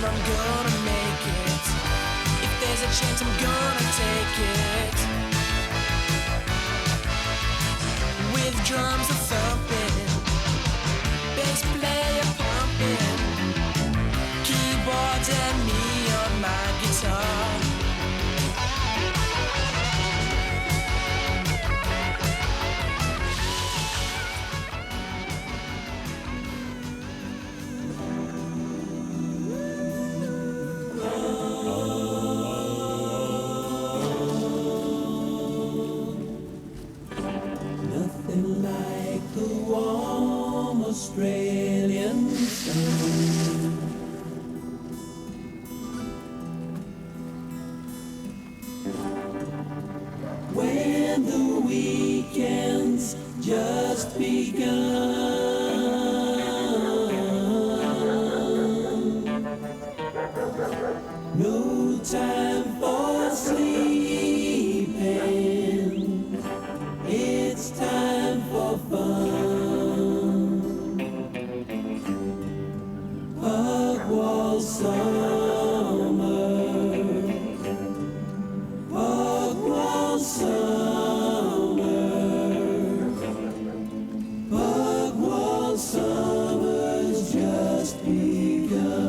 dream, I'm gonna make it. If there's a chance, I'm gonna take it. With drums a thumping, bass player pumping, keyboards and me on my guitar. Nothing like the warm Australian sun. When the weekend's just begun, no time for sleeping, it's time for fun. Pugwall summer, Pugwall summer, Pugwall summer's just begun.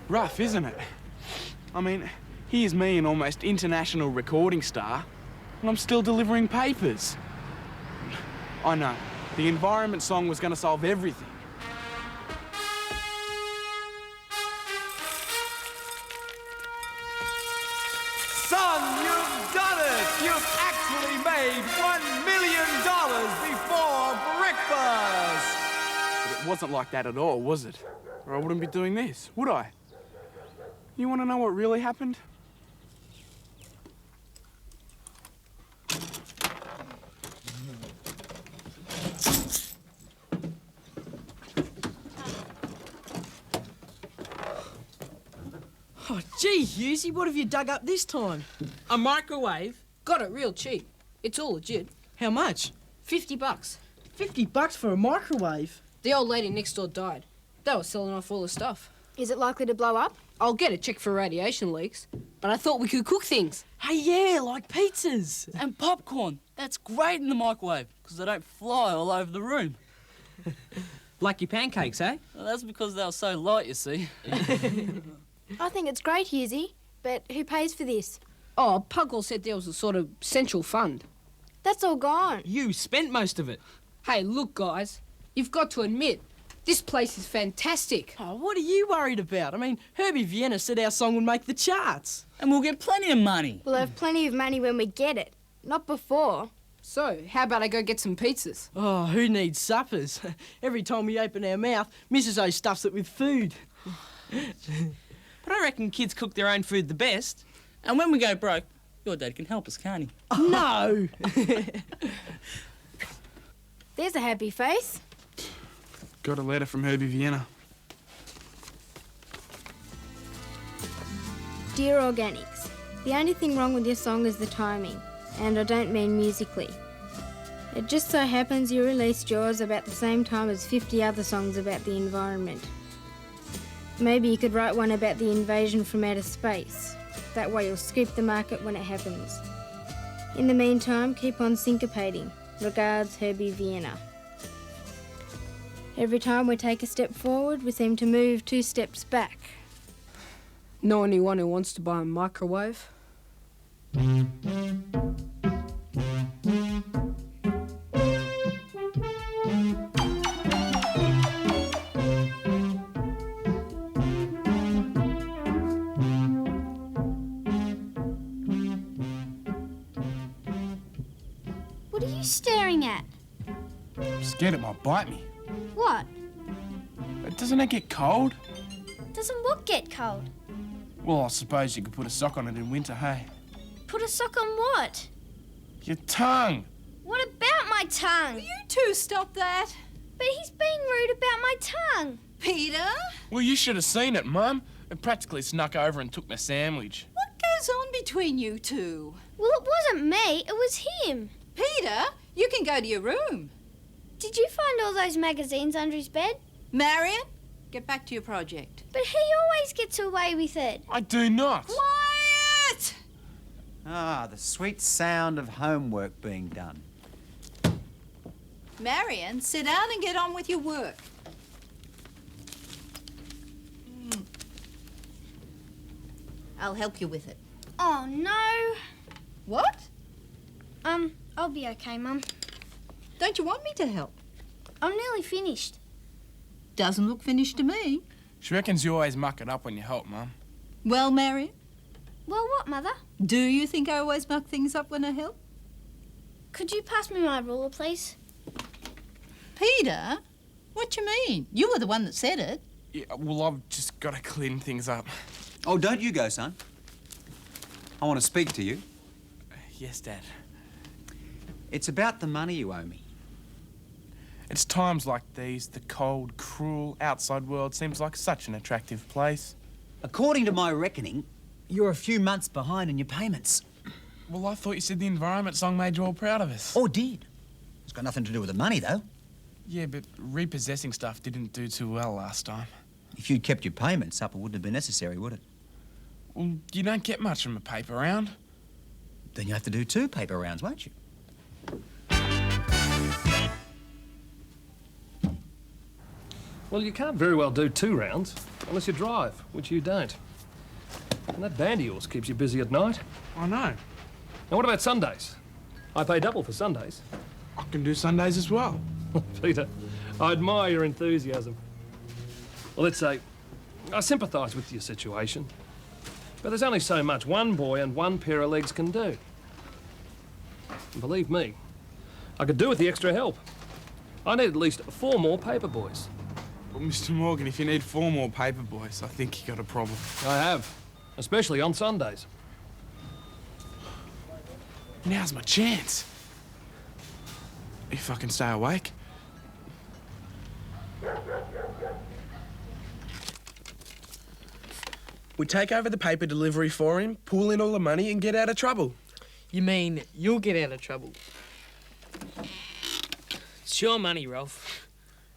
Rough, isn't it? I mean, here's me, an almost international recording star, and I'm still delivering papers. I know, the environment song was going to solve everything. Son, you've done it! You've actually made $1 million before breakfast! But it wasn't like that at all, was it? Or I wouldn't be doing this, would I? You want to know what really happened? Oh, gee, Husey, what have you dug up this time? A microwave? Got it real cheap. It's all legit. How much? $50. $50 for a microwave? The old lady next door died. They were selling off all the stuff. Is it likely to blow up? I'll get a check for radiation leaks, but I thought we could cook things. Hey, yeah, like pizzas. And popcorn. That's great in the microwave, because they don't fly all over the room. Like your pancakes, eh? Well, that's because they were so light, you see. I think it's great, Husey, but who pays for this? Oh, Pugwall said there was a sort of central fund. That's all gone. You spent most of it. Hey, look, guys, you've got to admit, this place is fantastic. Oh, what are you worried about? I mean, Herbie Vienna said our song would make the charts. And we'll get plenty of money. We'll have plenty of money when we get it, not before. So, how about I go get some pizzas? Oh, who needs suppers? Every time we open our mouth, Mrs. O stuffs it with food. But I reckon kids cook their own food the best. And when we go broke, your dad can help us, can't he? No! There's a happy face. Got a letter from Herbie Vienna. Dear Organics, the only thing wrong with your song is the timing, and I don't mean musically. It just so happens you released yours about the same time as 50 other songs about the environment. Maybe you could write one about the invasion from outer space. That way you'll scoop the market when it happens. In the meantime, keep on syncopating. Regards, Herbie Vienna. Every time we take a step forward, we seem to move 2 steps back. Know anyone who wants to buy a microwave? What are you staring at? I'm scared it might bite me. What? Doesn't it get cold? Doesn't what get cold? Well, I suppose you could put a sock on it in winter, hey? Put a sock on what? Your tongue! What about my tongue? You two stop that. But he's being rude about my tongue. Peter? Well, you should have seen it, Mum. It practically snuck over and took my sandwich. What goes on between you two? Well, it wasn't me, it was him. Peter, you can go to your room. Did you find all those magazines under his bed? Marion, get back to your project. But he always gets away with it. I do not. Quiet! Ah, the sweet sound of homework being done. Marion, sit down and get on with your work. I'll help you with it. Oh, no. What? I'll be okay, Mum. Don't you want me to help? I'm nearly finished. Doesn't look finished to me. She reckons you always muck it up when you help, Mum. Well, Marion, Well, what, Mother? do you think I always muck things up when I help? Could you pass me my ruler, please? Peter, what you mean? You were the one that said it. Yeah, well, I've just got to clean things up. Oh, don't you go, son. I want to speak to you. Yes, Dad. It's about the money you owe me. It's times like these, the cold, cruel, outside world seems like such an attractive place. According to my reckoning, you're a few months behind in your payments. Well, I thought you said the environment song made you all proud of us. Or did. It's got nothing to do with the money, though. Yeah, but repossessing stuff didn't do too well last time. If you'd kept your payments up, it wouldn't have been necessary, would it? Well, you don't get much from a paper round. Then you have to do 2 paper rounds, won't you? Well, you can't very well do 2 rounds unless you drive, which you don't. And that band of yours keeps you busy at night. I know. Now, what about Sundays? I pay double for Sundays. I can do Sundays as well. Peter, I admire your enthusiasm. Well, let's say I sympathise with your situation, but there's only so much one boy and one pair of legs can do. And believe me, I could do with the extra help. I need at least 4 more paper boys. Well, Mr. Morgan, if you need 4 more paper boys, I think you got a problem. I have, especially on Sundays. Now's my chance. If I can stay awake. We take over the paper delivery for him, pool in all the money and get out of trouble. You mean you'll get out of trouble? It's your money, Ralph.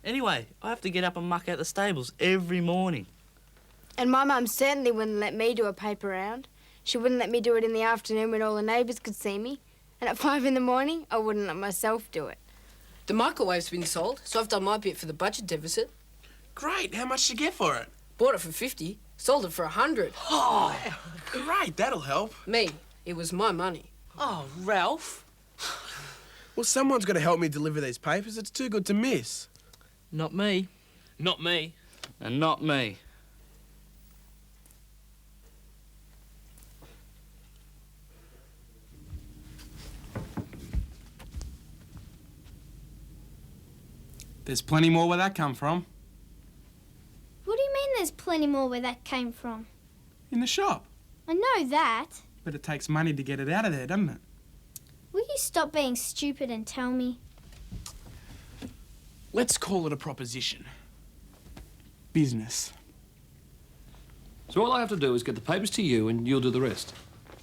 Anyway, I have to get up and muck out the stables every morning. And my mum certainly wouldn't let me do a paper round. She wouldn't let me do it in the afternoon when all the neighbours could see me. And at 5 in the morning, I wouldn't let myself do it. The microwave's been sold, so I've done my bit for the budget deficit. Great, how much did you get for it? Bought it for 50, sold it for 100. Oh, great, that'll help. Me, it was my money. Oh, Ralph. Well, someone's got to help me deliver these papers. It's too good to miss. Not me. Not me. And not me. There's plenty more where that come from. What do you mean there's plenty more where that came from? In the shop. I know that. But it takes money to get it out of there, doesn't it? Will you stop being stupid and tell me? Let's call it a proposition. Business. So all I have to do is get the papers to you and you'll do the rest.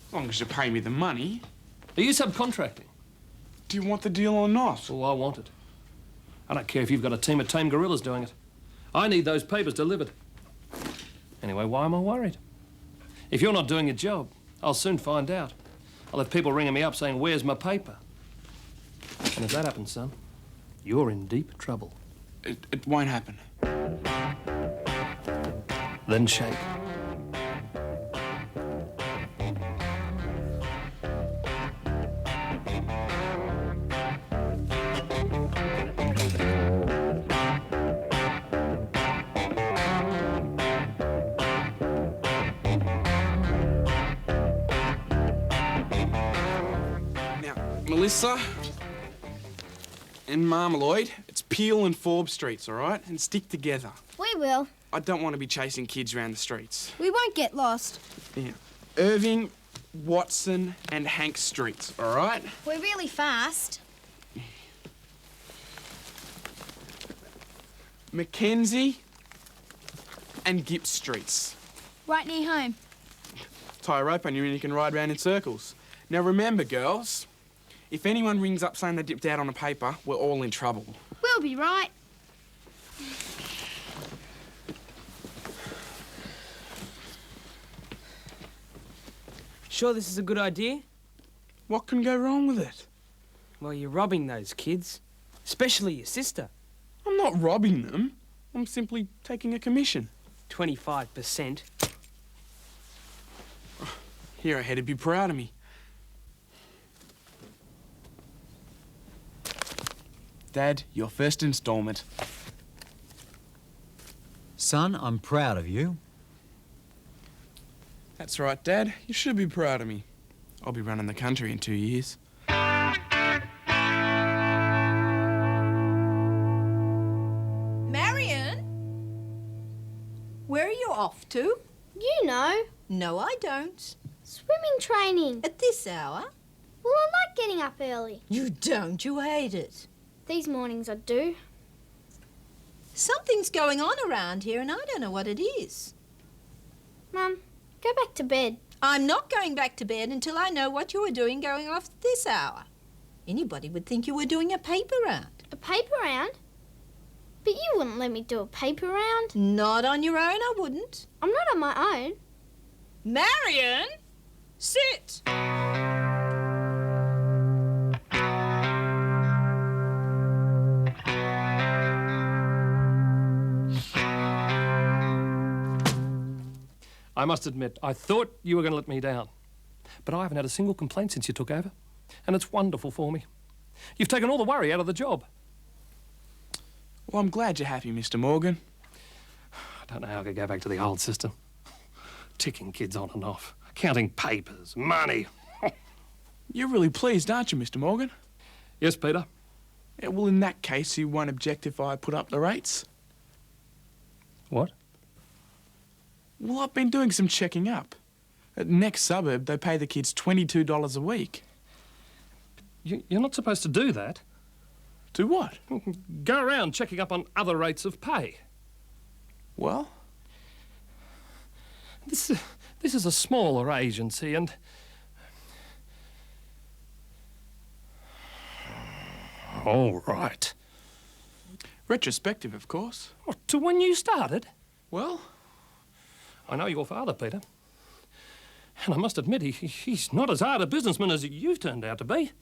As long as you pay me the money. Are you subcontracting? Do you want the deal or not? Oh, I want it. I don't care if you've got a team of tame gorillas doing it. I need those papers delivered. Anyway, why am I worried? If you're not doing your job, I'll soon find out. I'll have people ringing me up saying, "Where's my paper?" And if that happens, son, you're in deep trouble. It won't happen. Then shake. Melissa and Marmalade, it's Peel and Forbes Streets, all right? And stick together. We will. I don't want to be chasing kids around the streets. We won't get lost. Yeah. Irving, Watson and Hank Streets, all right? We're really fast. Mackenzie and Gipp Streets. Right near home. Tie a rope on you and you can ride around in circles. Now remember, girls, if anyone rings up saying they dipped out on a paper, we're all in trouble. We'll be right. Sure this is a good idea? What can go wrong with it? Well, you're robbing those kids. Especially your sister. I'm not robbing them. I'm simply taking a commission. 25%. Here, Head'd be proud of me. Dad, your first instalment. Son, I'm proud of you. That's right, Dad. You should be proud of me. I'll be running the country in 2 years. Marion? Where are you off to? You know. No, I don't. Swimming training. At this hour? Well, I like getting up early. You don't. You hate it. These mornings I do. Something's going on around here and I don't know what it is. Mum, go back to bed. I'm not going back to bed until I know what you were doing going off at this hour. Anybody would think you were doing a paper round. A paper round? But you wouldn't let me do a paper round. Not on your own, I wouldn't. I'm not on my own. Marion! Sit! I must admit, I thought you were going to let me down. But I haven't had a single complaint since you took over. And it's wonderful for me. You've taken all the worry out of the job. Well, I'm glad you're happy, Mr. Morgan. I don't know how I could go back to the old system. Ticking kids on and off. Counting papers, money. You're really pleased, aren't you, Mr. Morgan? Yes, Peter. Yeah, well, in that case, you won't object if I put up the rates? What? Well, I've been doing some checking up. At next suburb, they pay the kids $22 a week. You're not supposed to do that. Do what? Go around checking up on other rates of pay. Well? This is a smaller agency and... All right. Retrospective, of course. What, to when you started? Well? I know your father, Peter. And I must admit, he's not as hard a businessman as you've turned out to be.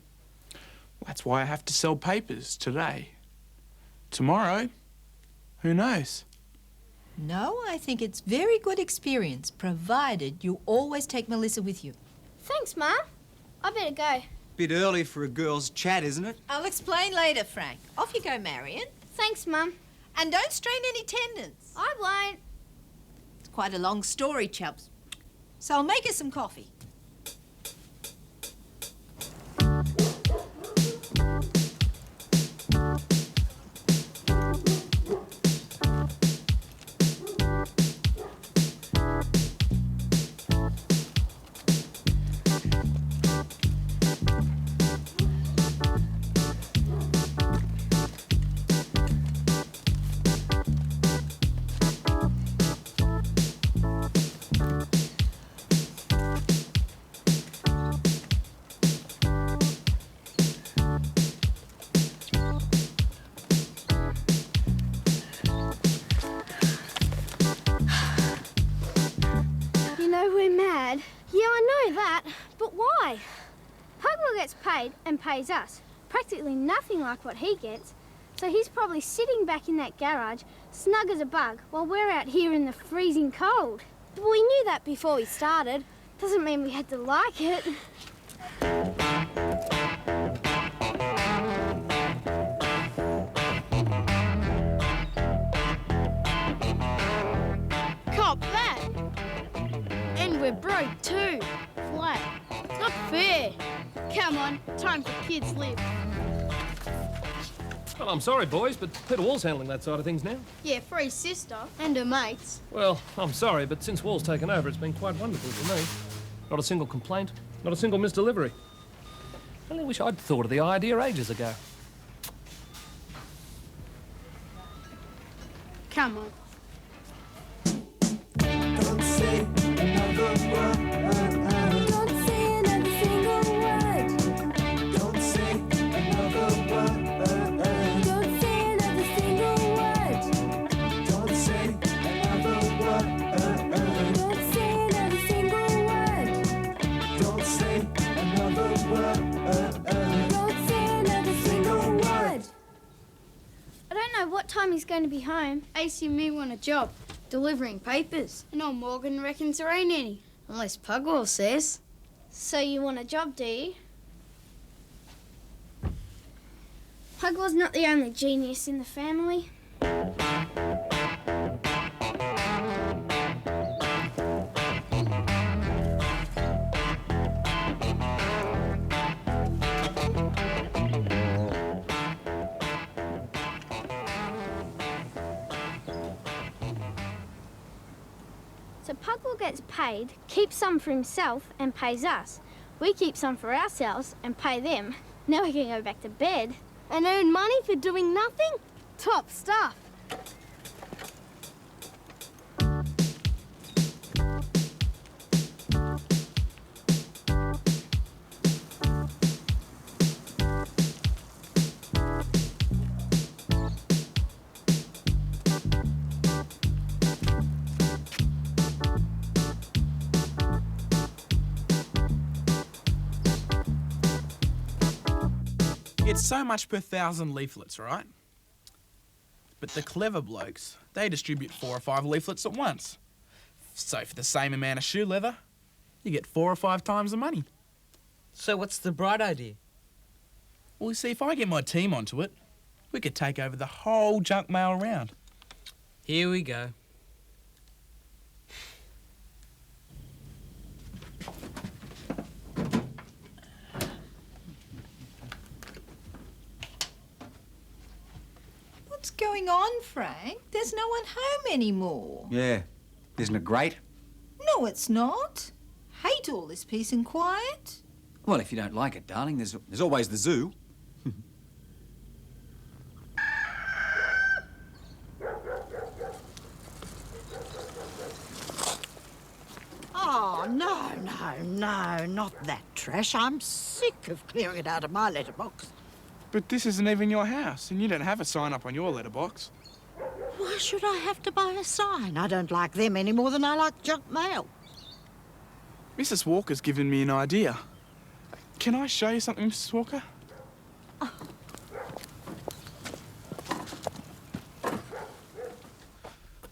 That's why I have to sell papers today. Tomorrow, who knows? No, I think it's very good experience, provided you always take Melissa with you. Thanks, Mum. I better go. Bit early for a girl's chat, isn't it? I'll explain later, Frank. Off you go, Marion. Thanks, Mum. And don't strain any tendons. I won't. It's quite a long story, chaps. So I'll make us some coffee. Pugwall gets paid and pays us. Practically nothing like what he gets. So he's probably sitting back in that garage, snug as a bug, while we're out here in the freezing cold. But we knew that before we started. Doesn't mean we had to like it. Cop that! And we're broke too. Flat. Not fair. Come on, time for kids live. Well, I'm sorry, boys, but Peter Wall's handling that side of things now. Yeah, for his sister and her mates. Well, I'm sorry, but since Wall's taken over, it's been quite wonderful for me. Not a single complaint, not a single missed delivery. I only wish I'd thought of the idea ages ago. Come on. Don't say another word. Daddy's going to be home, AC and me want a job, delivering papers. And old Morgan reckons there ain't any. Unless Pugwall says. So you want a job, do you? Pugwall's not the only genius in the family. So Pugwall gets paid, keeps some for himself and pays us. We keep some for ourselves and pay them. Now we can go back to bed. And earn money for doing nothing? Top stuff. It's so much per 1,000 leaflets, right? But the clever blokes, they distribute 4 or 5 leaflets at once. So for the same amount of shoe leather, you get 4 or 5 times the money. So what's the bright idea? Well, you see, if I get my team onto it, we could take over the whole junk mail around. Here we go. What's going on, Frank? There's no one home anymore. Yeah. Isn't it great? No, it's not. Hate all this peace and quiet. Well, if you don't like it, darling, there's always the zoo. Oh, no, not that trash. I'm sick of clearing it out of my letterbox. But this isn't even your house, and you don't have a sign up on your letterbox. Why should I have to buy a sign? I don't like them any more than I like junk mail. Mrs. Walker's given me an idea. Can I show you something, Mrs. Walker?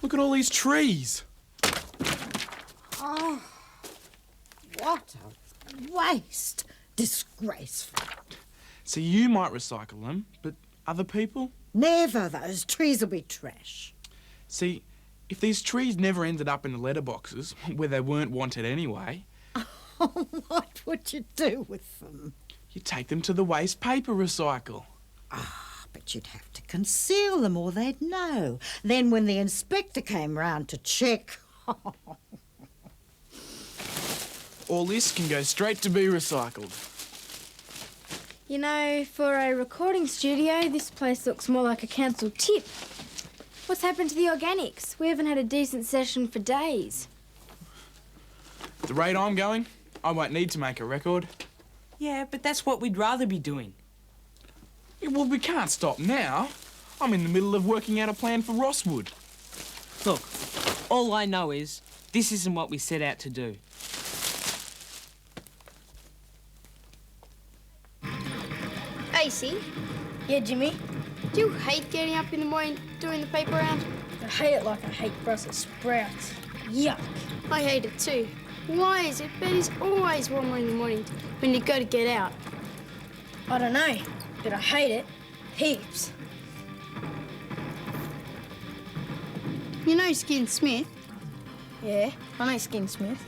Look at all these trees. Oh, what a waste. Disgraceful. So you might recycle them, but other people? Never. Those trees will be trash. See, if these trees never ended up in the letterboxes, where they weren't wanted anyway... What would you do with them? You take them to the waste paper recycle. But you'd have to conceal them or they'd know. Then when the inspector came round to check... All this can go straight to be recycled. You know, for a recording studio, this place looks more like a council tip. What's happened to the organics? We haven't had a decent session for days. At the rate I'm going, I won't need to make a record. Yeah, but that's what we'd rather be doing. Yeah, well, we can't stop now. I'm in the middle of working out a plan for Rosswood. Look, all I know is this isn't what we set out to do. AC? Yeah, Jimmy? Do you hate getting up in the morning doing the paper round? I hate it like I hate Brussels sprouts. Yuck. I hate it too. Why is it Betty's always warmer in the morning when you go to get out? I don't know, but I hate it heaps. You know Skin Smith? Yeah, I know Skin Smith.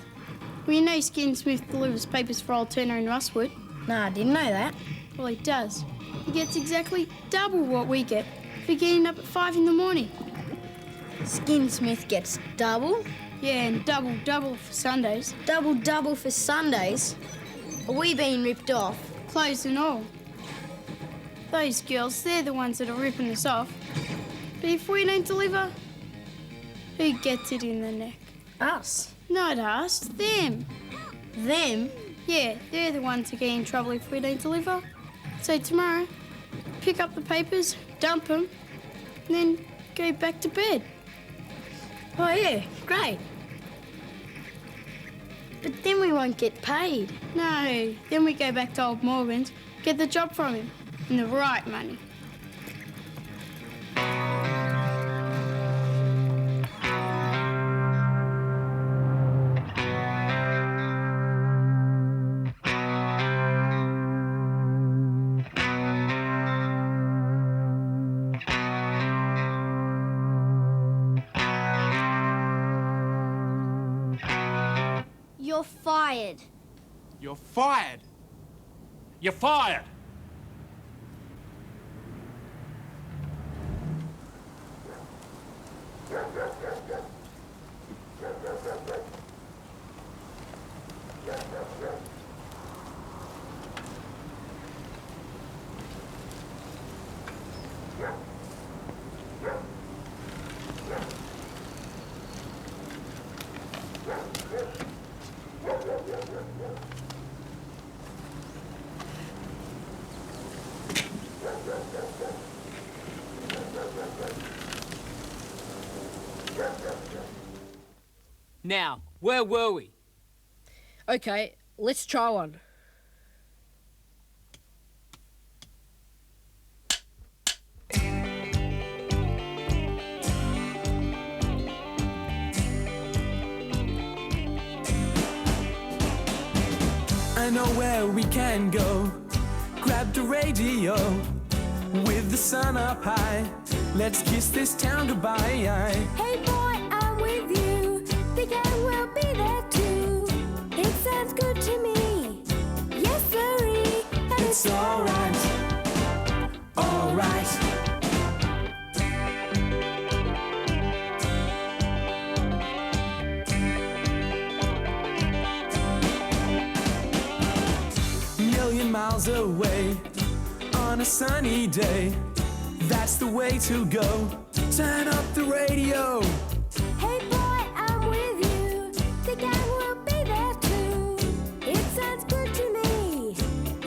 Well, you know Skin Smith delivers papers for old Turner in Rosswood? Nah, I didn't know that. Well, he does. He gets exactly double what we get for getting up at 5 in the morning. Skin Smith gets double? Yeah, and double for Sundays. Double for Sundays? Are we being ripped off? Clothes and all. Those girls, they're the ones that are ripping us off. But if we don't deliver, who gets it in the neck? Us? Not us, them. Them? Yeah, they're the ones who get in trouble if we don't deliver. So tomorrow, pick up the papers, dump them, and then go back to bed. Oh yeah, great. But then we won't get paid. No, then we go back to old Morgan's, get the job from him, and the right money. You're fired. You're fired. You're fired. Now, where were we? Okay, let's try one. I know where we can go. Grab the radio with the sun up high. Let's kiss this town goodbye. Hey boy, I'm with you. The gang will be there too. It sounds good to me. Yes, sirree. And It's alright, alright. Million miles away on a sunny day. That's the way to go. Turn up the radio. hey boy, I'm with you. The gang will be there too. It sounds good to me.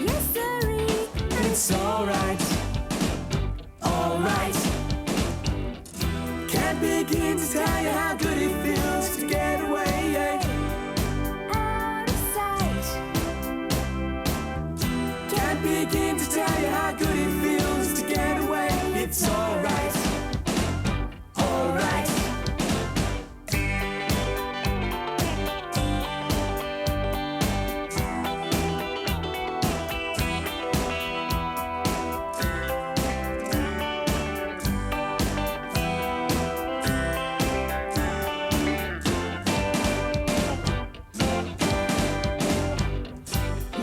Yes, sirree. And It's alright, alright. Can't begin to tell you how good it feels to get away. out of sight. Can't begin to tell you how good it feels to get away. It's alright, alright.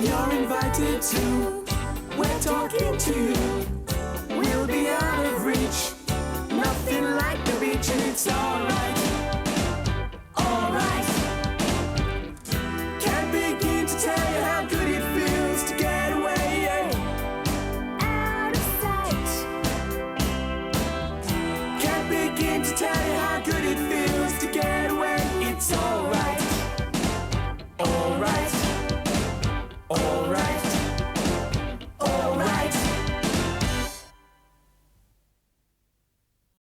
You're invited to, we're talking to you. We'll be out of reach, nothing like the beach, and it's alright.